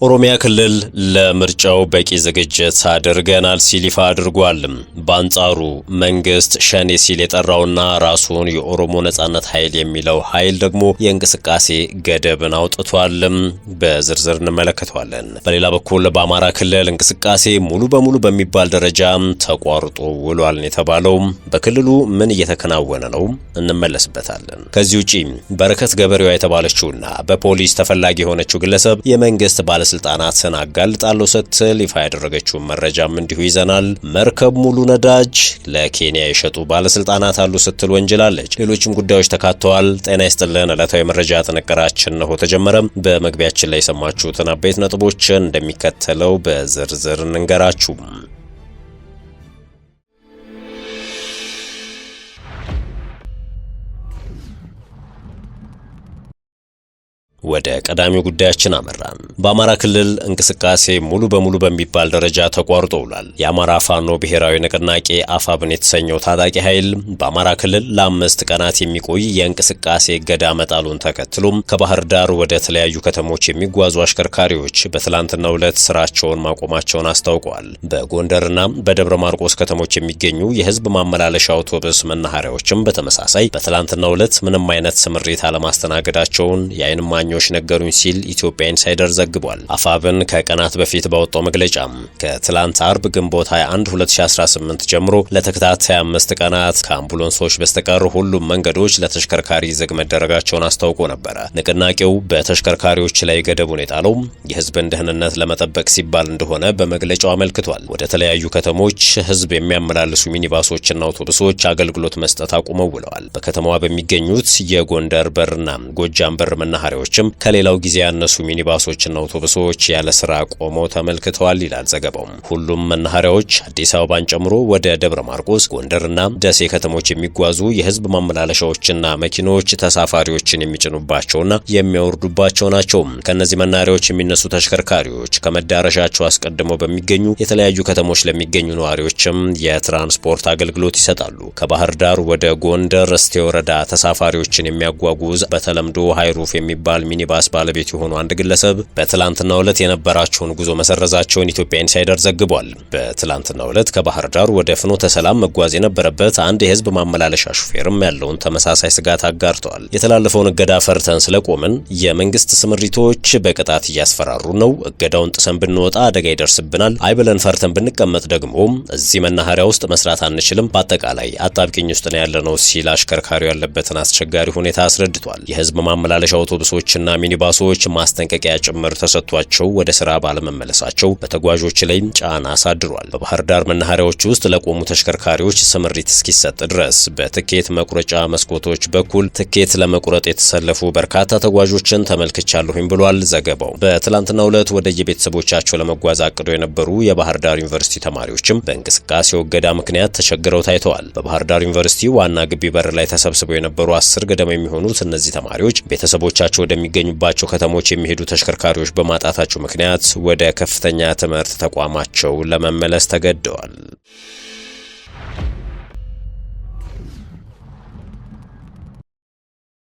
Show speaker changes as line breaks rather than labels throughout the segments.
ኦሮሚያ ክልል ለምርጫው በቂ ዝግጅት አድርገናል ሲል ይፋ አድርጓል። በአንጻሩ መንግስት ሸኔ ሲል የጠራውና ራሱን የኦሮሞ ነጻነት ኃይል የሚለው ኃይል ደግሞ የእንቅስቃሴ ገደብን አውጥቷል። በዝርዝር እንመለከተዋለን። በሌላ በኩል በአማራ ክልል እንቅስቃሴ ሙሉ በሙሉ በሚባል ደረጃ ተቋርጦ ውሏል የተባለው በክልሉ ምን እየተከናወነ ነው እንመለስበታለን። ከዚህ ውጪ በረከት ገበሬዋ የተባለችውና በፖሊስ ተፈላጊ የሆነችው ግለሰብ የመንግስት ባለስልጣናትን አጋልጣለሁ ስትል ይፋ ያደረገችውን መረጃም እንዲሁ ይዘናል። መርከብ ሙሉ ነዳጅ ለኬንያ የሸጡ ባለስልጣናት አሉ ስትል ወንጅላለች። ሌሎችም ጉዳዮች ተካተዋል። ጤና ይስጥልን። ዕለታዊ መረጃ ጥንቅራችን ነው ተጀመረ። በመግቢያችን ላይ የሰማችሁትን አበይት ነጥቦችን እንደሚከተለው በዝርዝር እንንገራችሁ። ወደ ቀዳሚው ጉዳያችን አመራን። በአማራ ክልል እንቅስቃሴ ሙሉ በሙሉ በሚባል ደረጃ ተቋርጦ ውሏል። የአማራ ፋኖ ብሔራዊ ንቅናቄ አፋብን የተሰኘው ታጣቂ ኃይል በአማራ ክልል ለ5 ቀናት የሚቆይ የእንቅስቃሴ እገዳ መጣሉን ተከትሎም ከባህር ዳር ወደ ተለያዩ ከተሞች የሚጓዙ አሽከርካሪዎች በትላንትናው ዕለት ስራቸውን ማቆማቸውን አስታውቀዋል። በጎንደርና በደብረ ማርቆስ ከተሞች የሚገኙ የህዝብ ማመላለሻ አውቶቡስ መናኸሪያዎችም በተመሳሳይ በትላንትናው ዕለት ምንም አይነት ስምሪት አለማስተናገዳቸውን የዓይን እማኞች ነገሩኝ ሲል ኢትዮጵያ ኢንሳይደር ዘግቧል። አፋብን ከቀናት በፊት ባወጣው መግለጫ ከትላንት አርብ ግንቦት 21 2018 ጀምሮ ለተከታታይ 5 ቀናት ከአምቡላንሶች በስተቀር ሁሉም መንገዶች ለተሽከርካሪ ዝግ መደረጋቸውን አስታውቆ ነበር። ንቅናቄው በተሽከርካሪዎች ላይ ገደቡን የጣለው የህዝብን ደህንነት ለመጠበቅ ሲባል እንደሆነ በመግለጫው አመልክቷል። ወደ ተለያዩ ከተሞች ህዝብ የሚያመላልሱ ሚኒባሶችና አውቶቡሶች አገልግሎት መስጠት አቁመው ውለዋል። በከተማዋ በሚገኙት የጎንደር በርና ጎጃም በር መናኸሪያዎች ከሌላው ጊዜ ያነሱ ሚኒባሶችና አውቶቡሶች ያለ ስራ ቆመው ተመልክተዋል ይላል ዘገባው። ሁሉም መናኸሪያዎች አዲስ አበባን ጨምሮ ወደ ደብረ ማርቆስ፣ ጎንደርና ደሴ ከተሞች የሚጓዙ የህዝብ ማመላለሻዎችና መኪኖች ተሳፋሪዎችን የሚጭኑባቸውና የሚያወርዱባቸው ናቸው። ከነዚህ መናኸሪያዎች የሚነሱ ተሽከርካሪዎች ከመዳረሻቸው አስቀድመው በሚገኙ የተለያዩ ከተሞች ለሚገኙ ነዋሪዎችም የትራንስፖርት አገልግሎት ይሰጣሉ። ከባህር ዳር ወደ ጎንደር እስቴ ወረዳ ተሳፋሪዎችን የሚያጓጉዝ በተለምዶ ሃይሩፍ የሚባል ሚኒባስ ባለቤት የሆኑ አንድ ግለሰብ በትላንትናው ዕለት የነበራቸውን ጉዞ መሰረዛቸውን ኢትዮጵያ ኢንሳይደር ዘግቧል። በትላንትናው ዕለት ከባህር ዳር ወደ ፍኖተ ሰላም መጓዝ የነበረበት አንድ የህዝብ ማመላለሻ ሹፌርም ያለውን ተመሳሳይ ስጋት አጋርተዋል። የተላለፈውን እገዳ ፈርተን ስለቆምን የመንግስት ስምሪቶች በቅጣት እያስፈራሩ ነው። እገዳውን ጥሰን ብንወጣ አደጋ ይደርስብናል። አይብለን ፈርተን ብንቀመጥ ደግሞ እዚህ መናኸሪያ ውስጥ መስራት አንችልም። በአጠቃላይ አጣብቂኝ ውስጥ ነው ያለነው ሲል አሽከርካሪው ያለበትን አስቸጋሪ ሁኔታ አስረድቷል። የህዝብ ማመላለሻ አውቶቡሶችና ሚኒባሶች ማስጠንቀቂያ ጭምር ተሰጥቷቸው ወደ ስራ ባለመመለሳቸው በተጓዦች ላይ ጫና አሳድሯል። በባህር ዳር መናኸሪያዎች ውስጥ ለቆሙ ተሽከርካሪዎች ስምሪት እስኪሰጥ ድረስ በትኬት መቁረጫ መስኮቶች በኩል ትኬት ለመቁረጥ የተሰለፉ በርካታ ተጓዦችን ተመልክቻለሁኝ ብሏል ዘገባው። በትላንትናው ዕለት ወደ የቤተሰቦቻቸው ለመጓዝ አቅደው የነበሩ የባህር ዳር ዩኒቨርሲቲ ተማሪዎችም በእንቅስቃሴው እገዳ ምክንያት ተቸግረው ታይተዋል። በባህር ዳር ዩኒቨርሲቲ ዋና ግቢ በር ላይ ተሰብስበው የነበሩ 10 ገደማ የሚሆኑት እነዚህ ተማሪዎች ቤተሰቦቻቸው ወደሚገኙባቸው ከተሞች የሚሄዱ ተሽከርካሪዎች በማጣታቸው ምክንያት ወደ ከፍተኛ ትምህርት ተቋማቸው ለመመለስ ተገደዋል።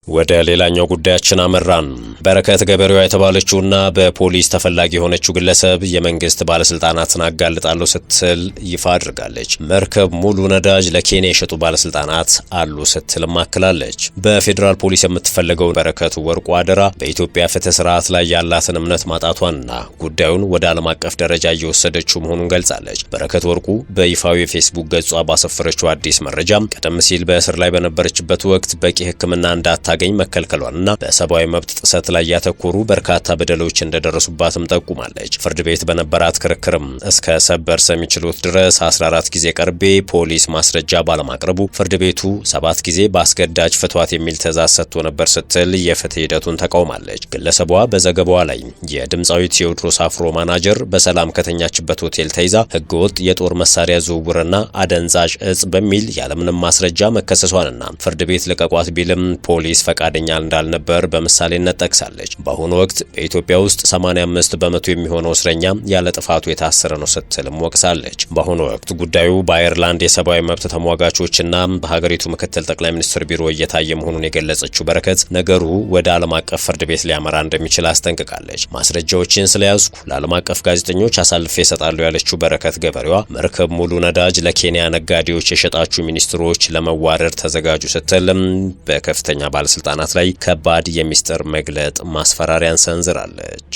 ወደ ሌላኛው ጉዳያችን አመራን። በረከት ገበሬዋ የተባለችውና በፖሊስ ተፈላጊ የሆነችው ግለሰብ የመንግስት ባለስልጣናትን አጋልጣለሁ ስትል ይፋ አድርጋለች። መርከብ ሙሉ ነዳጅ ለኬንያ የሸጡ ባለስልጣናት አሉ ስትል ማክላለች። በፌዴራል ፖሊስ የምትፈልገው በረከት ወርቁ አደራ በኢትዮጵያ ፍትህ ስርዓት ላይ ያላትን እምነት ማጣቷንና ጉዳዩን ወደ ዓለም አቀፍ ደረጃ እየወሰደችው መሆኑን ገልጻለች። በረከት ወርቁ በይፋዊ የፌስቡክ ገጿ ባሰፈረችው አዲስ መረጃ ቀደም ሲል በእስር ላይ በነበረችበት ወቅት በቂ ሕክምና እንዳታገኝ መከልከሏንና በሰብአዊ መብት ጥሰት ላይ ያተኮሩ በርካታ በደሎች እንደደረሱባትም ጠቁማለች። ፍርድ ቤት በነበራት ክርክርም እስከ ሰበር ሰሚ ችሎት ድረስ 14 ጊዜ ቀርቤ ፖሊስ ማስረጃ ባለማቅረቡ ፍርድ ቤቱ 7 ጊዜ በአስገዳጅ ፍቷት የሚል ትዕዛዝ ሰጥቶ ነበር ስትል የፍትህ ሂደቱን ተቃውማለች። ግለሰቧ በዘገባዋ ላይ የድምፃዊ ቴዎድሮስ አፍሮ ማናጀር በሰላም ከተኛችበት ሆቴል ተይዛ ህገወጥ የጦር መሳሪያ ዝውውርና አደንዛዥ እጽ በሚል ያለምንም ማስረጃ መከሰሷንና ፍርድ ቤት ልቀቋት ቢልም ፖሊስ ፈቃደኛ እንዳልነበር በምሳሌነት ጠቅሳለች። በአሁኑ ወቅት በኢትዮጵያ ውስጥ 85 በመቶ የሚሆነው እስረኛ ያለ ጥፋቱ የታሰረ ነው ስትልም ወቅሳለች። በአሁኑ ወቅት ጉዳዩ በአየርላንድ የሰብአዊ መብት ተሟጋቾችና በሀገሪቱ ምክትል ጠቅላይ ሚኒስትር ቢሮ እየታየ መሆኑን የገለጸችው በረከት ነገሩ ወደ ዓለም አቀፍ ፍርድ ቤት ሊያመራ እንደሚችል አስጠንቅቃለች። ማስረጃዎችን ስለያዝኩ ለዓለም አቀፍ ጋዜጠኞች አሳልፌ እሰጣለሁ ያለችው በረከት ገበሬዋ መርከብ ሙሉ ነዳጅ ለኬንያ ነጋዴዎች የሸጣችሁ ሚኒስትሮች ለመዋረድ ተዘጋጁ ስትልም በከፍተኛ ባለስልጣናት ላይ ከባድ የሚስጥር መግለጥ ማስፈራሪያን ሰንዝራለች።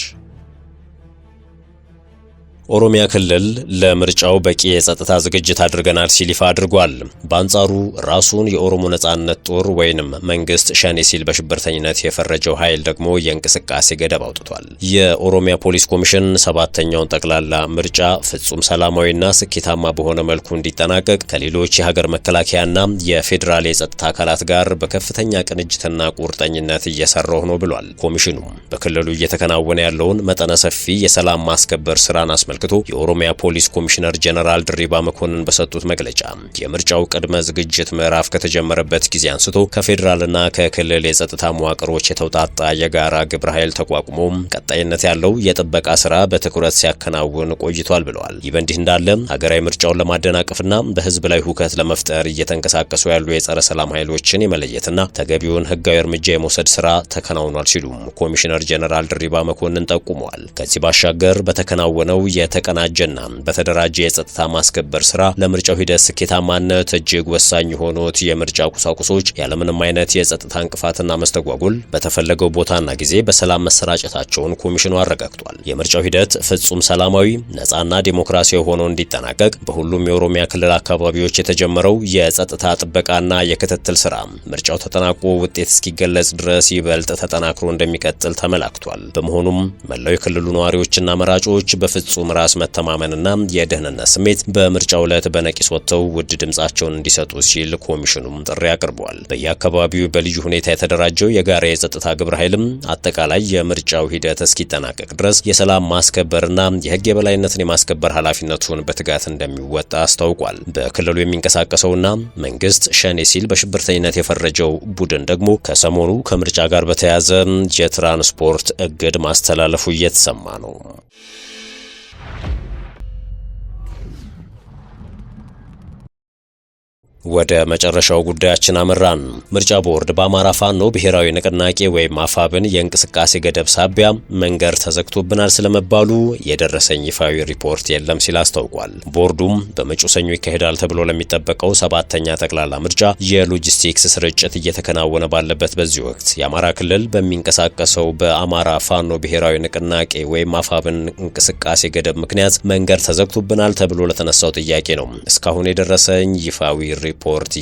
ኦሮሚያ ክልል ለምርጫው በቂ የጸጥታ ዝግጅት አድርገናል ሲል ይፋ አድርጓል። በአንጻሩ ራሱን የኦሮሞ ነጻነት ጦር ወይንም መንግስት ሸኔ ሲል በሽብርተኝነት የፈረጀው ኃይል ደግሞ የእንቅስቃሴ ገደብ አውጥቷል። የኦሮሚያ ፖሊስ ኮሚሽን ሰባተኛውን ጠቅላላ ምርጫ ፍጹም ሰላማዊና ስኬታማ በሆነ መልኩ እንዲጠናቀቅ ከሌሎች የሀገር መከላከያና የፌዴራል የጸጥታ አካላት ጋር በከፍተኛ ቅንጅትና ቁርጠኝነት እየሰራሁ ነው ብሏል። ኮሚሽኑ በክልሉ እየተከናወነ ያለውን መጠነ ሰፊ የሰላም ማስከበር ስራን አስመልክቶ የኦሮሚያ ፖሊስ ኮሚሽነር ጀነራል ድሪባ መኮንን በሰጡት መግለጫ የምርጫው ቅድመ ዝግጅት ምዕራፍ ከተጀመረበት ጊዜ አንስቶ ከፌዴራልና ከክልል የጸጥታ መዋቅሮች የተውጣጣ የጋራ ግብረ ኃይል ተቋቁሞ ቀጣይነት ያለው የጥበቃ ስራ በትኩረት ሲያከናውን ቆይቷል ብለዋል። ይህ በእንዲህ እንዳለ ሀገራዊ ምርጫውን ለማደናቀፍና በህዝብ ላይ ሁከት ለመፍጠር እየተንቀሳቀሱ ያሉ የጸረ ሰላም ኃይሎችን የመለየትና ተገቢውን ህጋዊ እርምጃ የመውሰድ ስራ ተከናውኗል ሲሉ ኮሚሽነር ጀነራል ድሪባ መኮንን ጠቁመዋል። ከዚህ ባሻገር በተከናወነው የተቀናጀና በተደራጀ የጸጥታ ማስከበር ስራ ለምርጫው ሂደት ስኬታማነት እጅግ ወሳኝ የሆኑት የምርጫ ቁሳቁሶች ያለምንም አይነት የጸጥታ እንቅፋትና መስተጓጎል በተፈለገው ቦታና ጊዜ በሰላም መሰራጨታቸውን ኮሚሽኑ አረጋግጧል። የምርጫው ሂደት ፍጹም ሰላማዊ፣ ነጻና ዲሞክራሲያዊ ሆኖ እንዲጠናቀቅ በሁሉም የኦሮሚያ ክልል አካባቢዎች የተጀመረው የጸጥታ ጥበቃና የክትትል ስራ ምርጫው ተጠናቆ ውጤት እስኪገለጽ ድረስ ይበልጥ ተጠናክሮ እንደሚቀጥል ተመላክቷል። በመሆኑም መላው የክልሉ ነዋሪዎችና መራጮች በፍጹም ራስ መተማመንና የደህንነት ስሜት በምርጫው ዕለት በነቂስ ወጥተው ውድ ድምጻቸውን እንዲሰጡ ሲል ኮሚሽኑም ጥሪ አቅርቧል። በየአካባቢው በልዩ ሁኔታ የተደራጀው የጋራ የጸጥታ ግብረ ኃይልም አጠቃላይ የምርጫው ሂደት እስኪጠናቀቅ ድረስ የሰላም ማስከበርና የህግ የበላይነትን የማስከበር ኃላፊነቱን በትጋት እንደሚወጣ አስታውቋል። በክልሉ የሚንቀሳቀሰውና መንግስት ሸኔ ሲል በሽብርተኝነት የፈረጀው ቡድን ደግሞ ከሰሞኑ ከምርጫ ጋር በተያያዘ የትራንስፖርት እግድ ማስተላለፉ እየተሰማ ነው። ወደ መጨረሻው ጉዳያችን አመራን። ምርጫ ቦርድ በአማራ ፋኖ ብሔራዊ ንቅናቄ ወይም አፋብን የእንቅስቃሴ ገደብ ሳቢያ መንገድ ተዘግቶብናል ስለመባሉ የደረሰኝ ይፋዊ ሪፖርት የለም ሲል አስታውቋል። ቦርዱም በመጪው ሰኞ ይካሄዳል ተብሎ ለሚጠበቀው ሰባተኛ ጠቅላላ ምርጫ የሎጂስቲክስ ስርጭት እየተከናወነ ባለበት በዚህ ወቅት የአማራ ክልል በሚንቀሳቀሰው በአማራ ፋኖ ብሔራዊ ንቅናቄ ወይም አፋብን እንቅስቃሴ ገደብ ምክንያት መንገድ ተዘግቶብናል ተብሎ ለተነሳው ጥያቄ ነው እስካሁን የደረሰኝ ይፋዊ ሪፖርት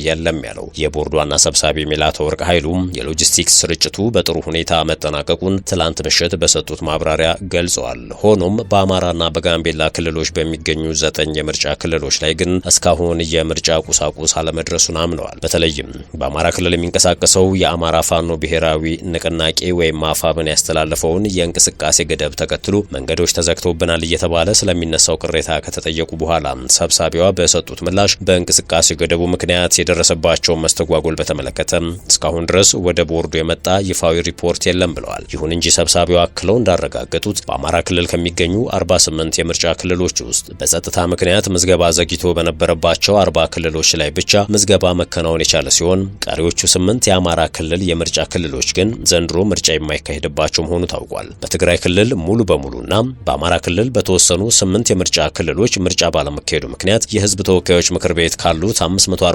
የለም ያለው የቦርዱ ዋና ሰብሳቢ ሜላተወርቅ ኃይሉ የሎጂስቲክስ ስርጭቱ በጥሩ ሁኔታ መጠናቀቁን ትላንት ምሽት በሰጡት ማብራሪያ ገልጸዋል። ሆኖም በአማራና በጋምቤላ ክልሎች በሚገኙ 9 የምርጫ ክልሎች ላይ ግን እስካሁን የምርጫ ቁሳቁስ አለመድረሱን አምነዋል። በተለይም በአማራ ክልል የሚንቀሳቀሰው የአማራ ፋኖ ብሔራዊ ንቅናቄ ወይም አፋብን ያስተላለፈውን የእንቅስቃሴ ገደብ ተከትሎ መንገዶች ተዘግተውብናል እየተባለ ስለሚነሳው ቅሬታ ከተጠየቁ በኋላ ሰብሳቢዋ በሰጡት ምላሽ በእንቅስቃሴ ገደቡ ምክንያት የደረሰባቸውን መስተጓጎል በተመለከተ እስካሁን ድረስ ወደ ቦርዱ የመጣ ይፋዊ ሪፖርት የለም ብለዋል። ይሁን እንጂ ሰብሳቢው አክለው እንዳረጋገጡት በአማራ ክልል ከሚገኙ 48 የምርጫ ክልሎች ውስጥ በጸጥታ ምክንያት ምዝገባ ዘግይቶ በነበረባቸው 40 ክልሎች ላይ ብቻ ምዝገባ መከናወን የቻለ ሲሆን ቀሪዎቹ 8 የአማራ ክልል የምርጫ ክልሎች ግን ዘንድሮ ምርጫ የማይካሄድባቸው መሆኑ ታውቋል። በትግራይ ክልል ሙሉ በሙሉና በአማራ ክልል በተወሰኑ 8 የምርጫ ክልሎች ምርጫ ባለመካሄዱ ምክንያት የህዝብ ተወካዮች ምክር ቤት ካሉት 547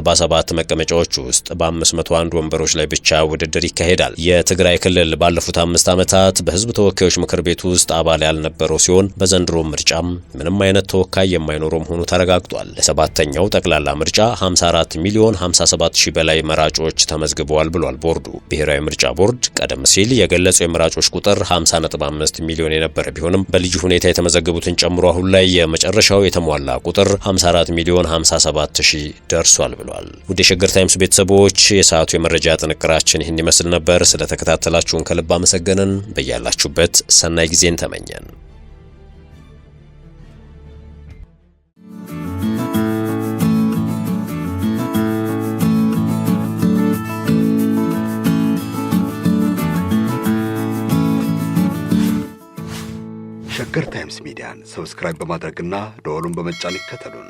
መቀመጫዎች ውስጥ በ501 ወንበሮች ላይ ብቻ ውድድር ይካሄዳል። የትግራይ ክልል ባለፉት 5 ዓመታት በህዝብ ተወካዮች ምክር ቤት ውስጥ አባል ያልነበረው ሲሆን በዘንድሮ ምርጫም ምንም አይነት ተወካይ የማይኖረው መሆኑ ተረጋግጧል። ለሰባተኛው ጠቅላላ ምርጫ 54 ሚሊዮን 57 ሺህ በላይ መራጮች ተመዝግበዋል ብሏል ቦርዱ። ብሔራዊ ምርጫ ቦርድ ቀደም ሲል የገለጸው የመራጮች ቁጥር 50.5 ሚሊዮን የነበረ ቢሆንም በልዩ ሁኔታ የተመዘገቡትን ጨምሮ አሁን ላይ የመጨረሻው የተሟላ ቁጥር 54 ሚሊዮን 57 ሺህ ደርሷል ብሏል። ውድ የሸገር ታይምስ ቤተሰቦች የሰዓቱ የመረጃ ጥንቅራችን ይህን ይመስል ነበር። ስለተከታተላችሁን ከልብ አመሰገንን። በያላችሁበት ሰናይ ጊዜን ተመኘን።
ሸገር ታይምስ ሚዲያን ሰብስክራይብ በማድረግና ደወሉን በመጫን ይከተሉን።